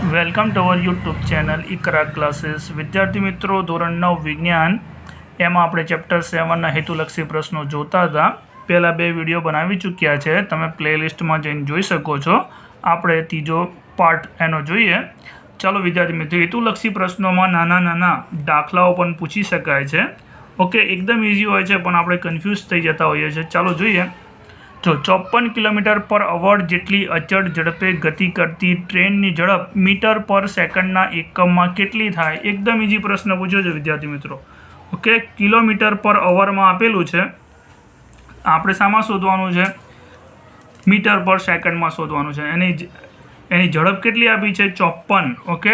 Welcome to our YouTube channel Iqra classes. વિદ્યાર્થી મિત્રો, ધોરણ 9 વિજ્ઞાન એમાં આપણે ચેપ્ટર 7ના હેતુલક્ષી પ્રશ્નો જોતા હતા. પહેલાં 2 વિડીયો બનાવી ચૂક્યા છે, તમે પ્લેલિસ્ટમાં જઈને જોઈ શકો છો. આપણે ત્રીજો પાર્ટ એનો જોઈએ. ચાલો વિદ્યાર્થી મિત્રો, હેતુલક્ષી પ્રશ્નોમાં નાના નાના દાખલાઓ પણ પૂછી શકાય છે. ઓકે, એકદમ ઇઝી હોય છે પણ આપણે કન્ફ્યુઝ થઈ જતા હોઈએ છીએ. ચાલો જોઈએ. જો 54 કિલોમીટર પર અવર જેટલી અચળ ઝડપે ગતિ કરતી ટ્રેનની ઝડપ મીટર પર સેકન્ડના એકમમાં કેટલી થાય? એકદમ ઇઝી પ્રશ્ન પૂછ્યો છે વિદ્યાર્થી મિત્રો. ઓકે, કિલોમીટર પર અવરમાં આપેલું છે, આપણે શામાં શોધવાનું છે? મીટર પર સેકન્ડમાં શોધવાનું છે. એની ઝડપ કેટલી આપી છે? 54. ઓકે,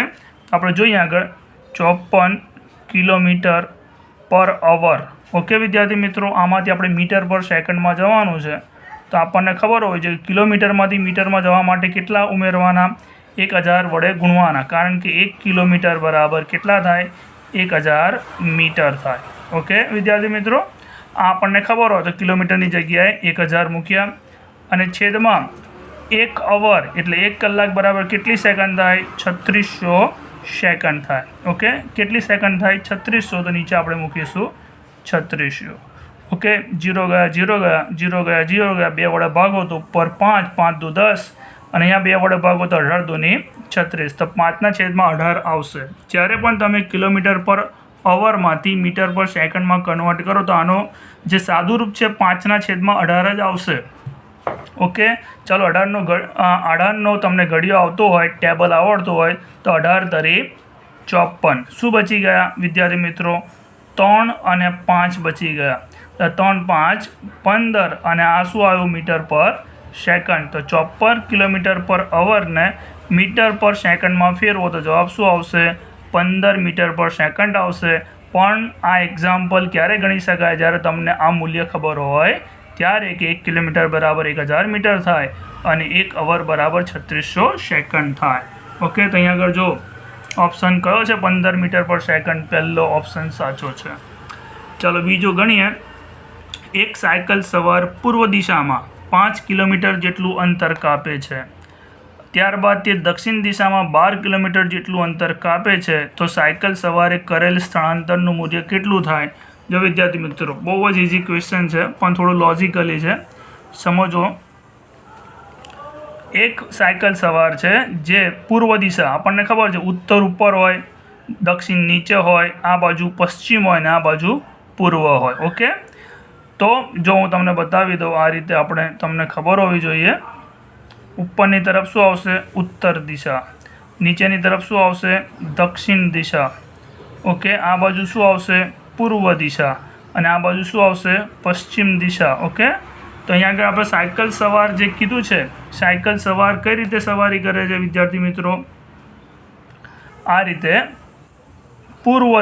આપણે જોઈએ આગળ. 54 કિલોમીટર પર અવર. ઓકે વિદ્યાર્થી મિત્રો, આમાંથી આપણે મીટર પર સેકન્ડમાં જવાનું છે. તો આપણને ખબર હોય છે કિલોમીટરમાંથી મીટરમાં જવા માટે કેટલા ઉમેરવાના? 1000 વડે ગુણવાના, કારણ કે 1 કિલોમીટર બરાબર કેટલા થાય? 1000 મીટર થાય. ઓકે વિદ્યાર્થી મિત્રો, આ આપણને ખબર હોય તો કિલોમીટરની જગ્યાએ 1000 મૂક્યા અને છેદમાં 1 અવર એટલે 1 કલાક બરાબર કેટલી સેકન્ડ થાય? 3600 સેકન્ડ થાય. ઓકે, કેટલી સેકન્ડ થાય? 3600. તો નીચે આપણે મૂકીશું 3600. ઓકે, 0 ગયા 0 ગયા 0 ગયા 0 ગયા, 2 વડે ભાગો તો ઉપર 5, 5 દુ 10 અને અહીંયા 2 વડે ભાગો તો 18 દુની 36. તો 5ના છેદમાં 18 આવશે. જ્યારે પણ તમે કિલોમીટર પર અવરમાંથી મીટર પર સેકન્ડમાં કન્વર્ટ કરો તો આનો જે સાદું રૂપ છે 5ના છેદમાં 18 જ આવશે. ઓકે, ચાલો 18નો તમને ઘડિયો આવતો હોય, ટેબલ આવડતું હોય તો 18 તરી 54. શું બચી ગયા વિદ્યાર્થી મિત્રો? 3 અને 5 બચી ગયા. 3, 5, 15 અને આ શું આવ્યું? મીટર પર સેકન્ડ. તો 54 કિલોમીટર પર અવરને મીટર પર સેકન્ડમાં ફેરવો તો જવાબ શું આવશે? 15 મીટર પર સેકન્ડ આવશે. પણ આ એક્ઝામ્પલ ક્યારે ગણી શકાય? જ્યારે તમને આ મૂલ્ય ખબર હોય ત્યારે, કે 1 કિલોમીટર બરાબર 1000 મીટર થાય અને 1 અવર બરાબર 3600 સેકન્ડ થાય. ઓકે, તો અહીંયા આગળ જો ઓપ્શન કયો છે? 15 મીટર પર સેકન્ડ. પહેલો ઓપ્શન સાચો છે. ચાલો બીજો ગણીએ. એક સાયકલ સવાર પૂર્વ દિશામાં 5 કિલોમીટર જેટલું અંતર કાપે છે, ત્યારબાદ તે દક્ષિણ દિશામાં 12 કિલોમીટર જેટલું અંતર કાપે છે, તો સાયકલ સવારે કરેલ સ્થળાંતરનું મૂલ્ય કેટલું થાય? જો વિદ્યાર્થી મિત્રો, બહુ જ ઇઝી ક્વેશ્ચન છે પણ થોડું લોજિકલી છે, સમજો. એક સાયકલ સવાર છે જે પૂર્વ દિશા, આપણને ખબર છે ઉત્તર ઉપર હોય, દક્ષિણ નીચે હોય, આ બાજુ પશ્ચિમ હોય ને આ બાજુ પૂર્વ હોય. ઓકે, તો જો હું તમને બતાવી દઉં આ રીતે, આપણે તમને ખબર હોવી જોઈએ. ઉપરની તરફ શું આવશે? ઉત્તર દિશા. નીચેની તરફ શું આવશે? દક્ષિણ દિશા. ઓકે, આ બાજુ શું આવશે? પૂર્વ દિશા. અને આ બાજુ શું આવશે? પશ્ચિમ દિશા. ઓકે, તો અહીંયા આગળ આપણે સાયકલ સવાર જે કીધું છે, સાયકલ સવાર કઈ રીતે સવારી કરે છે વિદ્યાર્થી મિત્રો? આ રીતે પૂર્વ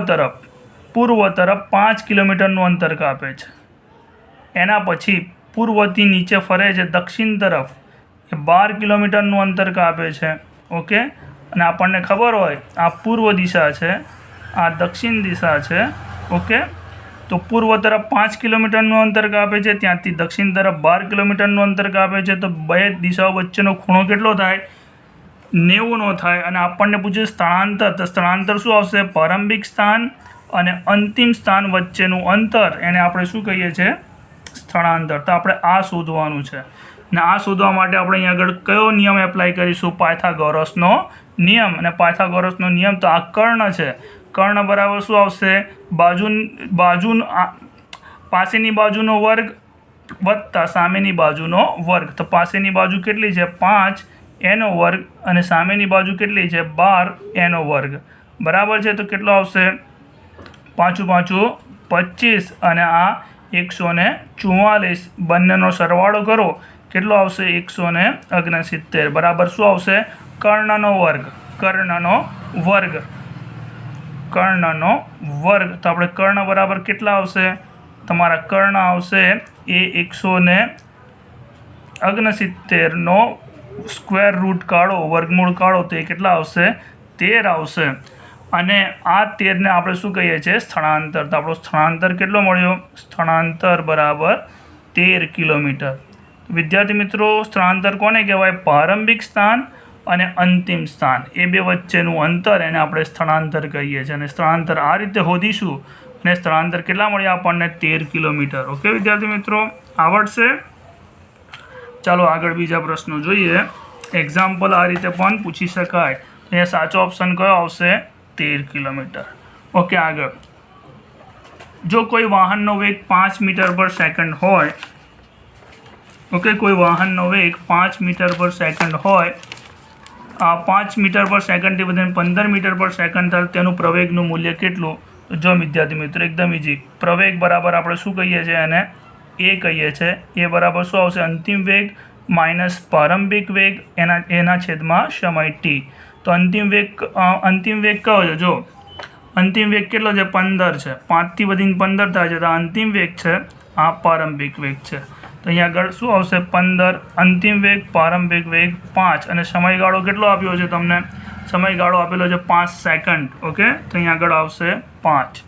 તરફ 5 કિલોમીટરનું અંતર કાપે છે. એના પછી પૂર્વથી નીચે ફરે છે દક્ષિણ તરફ, એ 12 કિલોમીટરનું અંતર કાપે છે. ઓકે, અને આપણને ખબર હોય આ પૂર્વ દિશા છે, આ દક્ષિણ દિશા છે. ઓકે, તો પૂર્વ તરફ 5 કિલોમીટરનું અંતર કાપે છે, ત્યાંથી દક્ષિણ તરફ 12 કિલોમીટરનું અંતર કાપે છે. તો બે દિશાઓ વચ્ચેનો ખૂણો કેટલો થાય? 90નો થાય. અને આપણને પૂછ્યું સ્થળાંતર, તો સ્થળાંતર શું આવશે? પ્રારંભિક સ્થાન અને અંતિમ સ્થાન વચ્ચેનું અંતર, એને આપણે શું કહીએ છીએ? સ્થળાંતર. તો આપણે આ શોધવાનું છે ને આ શોધવા માટે આપણે અહીંયા આગળ કયો નિયમ એપ્લાય કરીશું? પાયથાગોરસનો નિયમ. અને પાયથાગોરસનો નિયમ તો આ કર્ણ છે. કર્ણ બરાબર શું આવશે? પાસેની બાજુનો વર્ગ વત્તા સામેની બાજુનો વર્ગ. તો પાસેની બાજુ કેટલી છે? 5 એનો વર્ગ અને સામેની બાજુ કેટલી છે? 12 એનો વર્ગ. બરાબર છે. તો કેટલો આવશે? 5 5 25 અને આ 144. બંનેનો સરવાળો કરો, કેટલો આવશે? 169. બરાબર શું આવશે? કર્ણનો વર્ગ. તો આપણે કર્ણ બરાબર કેટલા આવશે? તમારા કર્ણ આવશે એ 169નો સ્ક્વેર રૂટ કાઢો, વર્ગમૂળ કાઢો તો એ કેટલા આવશે? 13 આવશે. અને આ 13ને આપણે શું કહીએ છીએ? સ્થળાંતર. તો આપણો સ્થળાંતર કેટલો મળ્યો? સ્થળાંતર બરાબર 13 કિલોમીટર. વિદ્યાર્થી મિત્રો, સ્થળાંતર કોને કહેવાય? પ્રારંભિક સ્થાન અને અંતિમ સ્થાન એ બે વચ્ચેનું અંતર એને આપણે સ્થળાંતર કહીએ છીએ અને સ્થળાંતર આ રીતે શોધીશું અને સ્થળાંતર કેટલા મળ્યા આપણને 13 કિલોમીટર. ઓકે વિદ્યાર્થી મિત્રો, આવડશે? ચાલો આગળ બીજા પ્રશ્નો જોઈએ. એક્ઝામ્પલ આ રીતે પણ પૂછી શકાય. અહીંયા સાચો ઓપ્શન કયો આવશે? 13 કિલોમીટર. ઓકે આગળ, જો કોઈ વાહનનો વેગ 5 મીટર પર સેકન્ડ હોય, ઓકે કોઈ વાહનનો વેગ 5 મીટર પર સેકન્ડ હોય, 5 મીટર પર સેકન્ડથી વધીને 15 મીટર પર સેકન્ડ થાય તેનું પ્રવેગનું મૂલ્ય કેટલું? તો જો વિદ્યાર્થી મિત્રો એકદમ ઇઝી. પ્રવેગ બરાબર આપણે શું કહીએ છીએ? એને એ કહીએ છીએ. એ બરાબર શું આવશે? અંતિમ વેગ માઇનસ પ્રારંભિક વેગ એના છેદમાં સમય t. તો અંતિમ વેગ કયો છે? જો અંતિમ વેગ કેટલો છે? 15 છે. 5થી વધીને 15 થાય છે તો અંતિમ વેગ છે, આ પ્રારંભિક વેગ છે. તો અહીંયા આગળ શું આવશે? 15 અંતિમ વેગ, પ્રારંભિક વેગ 5 અને સમયગાળો કેટલો આપ્યો છે તમને? સમયગાળો આપેલો છે 5 સેકન્ડ. ઓકે, તો અહીંયા આગળ આવશે 5.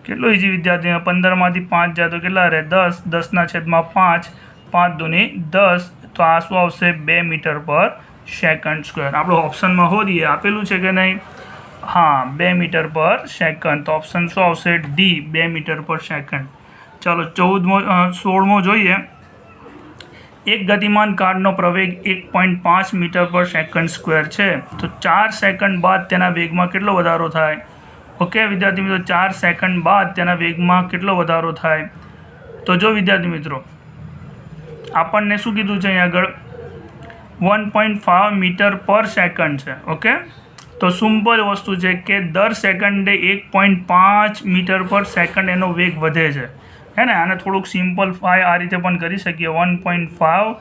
કેટલું ઇઝી વિદ્યાર્થી, 15માંથી 5 જાય તો કેટલા રહે? 10. 10ના છેદમાં 5, 5 દુની 10. તો આ શું આવશે? 2 મીટર પર સેકન્ડ સ્ક્વેર. આપણે ઓપ્શનમાં હોઈએ આપેલું છે કે નહીં? હા, 2 મીટર પર સેકન્ડ. તો ઓપ્શન શું આવશે? ડી, 2 મીટર પર સેકન્ડ. ચાલો 16મો જોઈએ. એક ગતિમાન કારનો પ્રવેગ 1.5 મીટર પર સેકન્ડ સ્ક્વેર છે તો 4 સેકન્ડ બાદ તેના વેગમાં કેટલો વધારો થાય? ઓકે વિદ્યાર્થી મિત્રો, 4 સેકન્ડ બાદ તેના વેગમાં કેટલો વધારો થાય? તો જો વિદ્યાર્થી મિત્રો આપણને શું કીધું છે અહીંયા આગળ? 1.5 મીટર પર સેકન્ડ છે. ઓકે, તો સિમ્પલ વસ્તુ છે કે દર સેકન્ડે 1.5 મીટર પર સેકન્ડ એનો વેગ વધે છે, હે ને? આને થોડુંક સિમ્પલફાય આ રીતે પણ કરી શકીએ. 1.5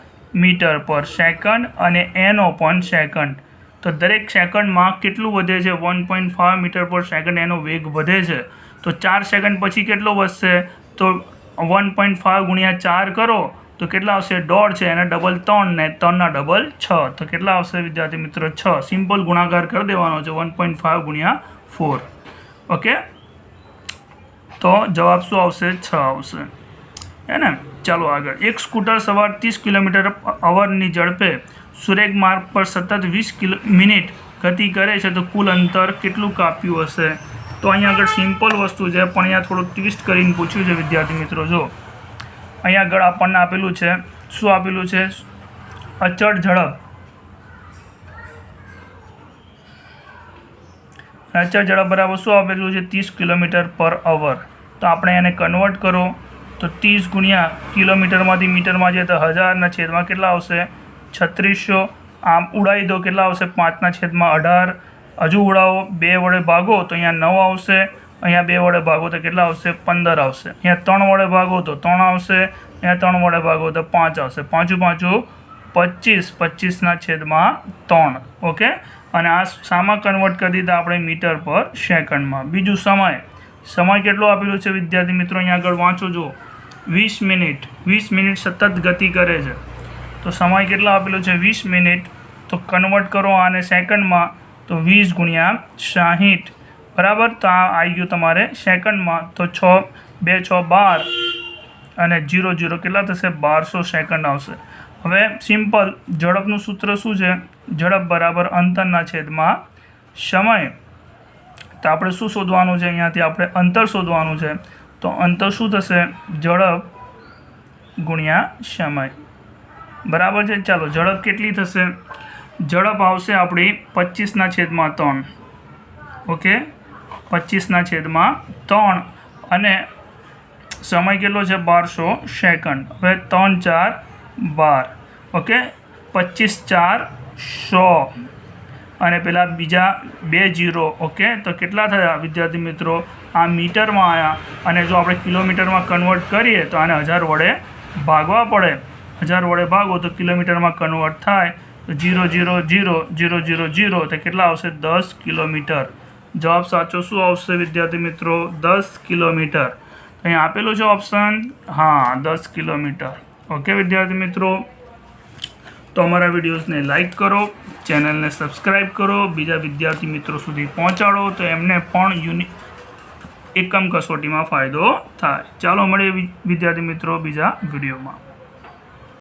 મીટર પર સેકન્ડ અને એનો પણ સેકન્ડ. તો દરેક સેકન્ડમાં કેટલું વધે છે? 1.5 મીટર પર સેકન્ડ એનો વેગ વધે છે. તો 4 સેકન્ડ પછી કેટલો વધશે? તો 1.5 ગુણ્યા 4 કરો તો કેટલા આવશે? 1.5 છે, એને ડબલ 3 ને 3ના ડબલ 6. તો કેટલા આવશે વિદ્યાર્થી મિત્રો? 6. સિમ્પલ ગુણાકાર કરી દેવાનો છે 1.5 ગુણ્યા 4. ઓકે, તો જવાબ શું આવશે? 6 આવશે, હે ને? ચાલો આગળ. એક સ્કૂટર સવાર 30 કિલોમીટર/ની ઝડપે સુરેખ માર્ગ પર સતત 20 મિનિટ ગતિ કરે છે તો કુલ અંતર કેટલું કાપ્યું હશે? તો અહીંયા આગળ સિમ્પલ વસ્તુ છે પણ અહીંયા થોડુંક ટ્વિસ્ટ કરીને પૂછ્યું છે વિદ્યાર્થી મિત્રો. જો અહીંયા આગળ આપણને આપેલું છે, શું આપેલું છે? અચળ ઝડપ. અચળ ઝડપ બરાબર શું આપેલું છે? 30 કિલોમીટર/અવર. તો આપણે એને કન્વર્ટ કરો તો 30 ગુણ્યા કિલોમીટરમાંથી મીટરમાં જાય તો 1000ના છેદમાં કેટલા આવશે? 3600. આમ ઉડાવી દો, કેટલા આવશે? 5ના છેદમાં 18. હજુ ઉડાવો, 2 વડે ભાગો તો અહીંયા 9 આવશે. અહીંયા 2 વડે ભાગો તો કેટલા આવશે? 15 આવશે. અહીંયા 3 વડે ભાગો તો 3 આવશે. અહીંયા 3 વડે ભાગો તો 5 આવશે. 5 5 25. 25ના છેદમાં 3. ઓકે, અને આ શામાં કન્વર્ટ કરી દીધા આપણે? મીટર પર સેકન્ડમાં. બીજું સમય કેટલો આપેલો છે વિદ્યાર્થી મિત્રો? અહીંયા આગળ વાંચો. જો 20 મિનિટ. 20 મિનિટ સતત ગતિ કરે છે તો સમય કેટલો આપેલો છે? 20 મિનિટ. તો કન્વર્ટ કરો આને સેકન્ડમાં તો 20 ગુણ્યા 60 બરાબર. તો આ આવી ગયું તમારે સેકન્ડમાં. તો 6 2 6 12 અને 0 0 કેટલા થશે? 1200 સેકન્ડ આવશે. હવે સિમ્પલ ઝડપનું સૂત્ર શું છે? ઝડપ બરાબર અંતરના છેદમાં સમય. તો આપણે શું શોધવાનું છે? અહીંયાથી આપણે અંતર શોધવાનું છે. તો અંતર શું થશે? ઝડપ ગુણ્યા સમય બરાબર છે. ચાલો ઝડપ કેટલી થશે? ઝડપ આવશે આપણી 25ના છેદમાં 3. ઓકે, 25ના છેદમાં 3 અને સમય કેટલો છે? 1200 સેકન્ડ. હવે 3 4 12. ઓકે, 25 4 100 અને પેલા બીજા 2 0. ઓકે, તો કેટલા થયા વિદ્યાર્થી મિત્રો? આ મીટરમાં આવ્યા અને જો આપણે કિલોમીટરમાં કન્વર્ટ કરીએ તો આને 1000 વડે ભાગવા પડે. 1000 વડે ભાગો તો કિલોમીટરમાં કન્વર્ટ થાય તો 0 0 0 0 0 0 તો કેટલા આવશે? 10 કિલોમીટર. જવાબ સાચો શું આવશે વિદ્યાર્થી મિત્રો? 10 કિલોમીટર. અહીંયા આપેલું છે ઓપ્શન, હા 10 કિલોમીટર. ઓકે વિદ્યાર્થી મિત્રો, તો અમારા વિડીયોઝને લાઈક કરો, ચેનલને સબસ્ક્રાઈબ કરો, બીજા વિદ્યાર્થી મિત્રો સુધી પહોંચાડો તો એમને પણ એકમ કસોટીમાં ફાયદો થાય. ચાલો મળીએ વિદ્યાર્થી મિત્રો બીજા વિડીયોમાં.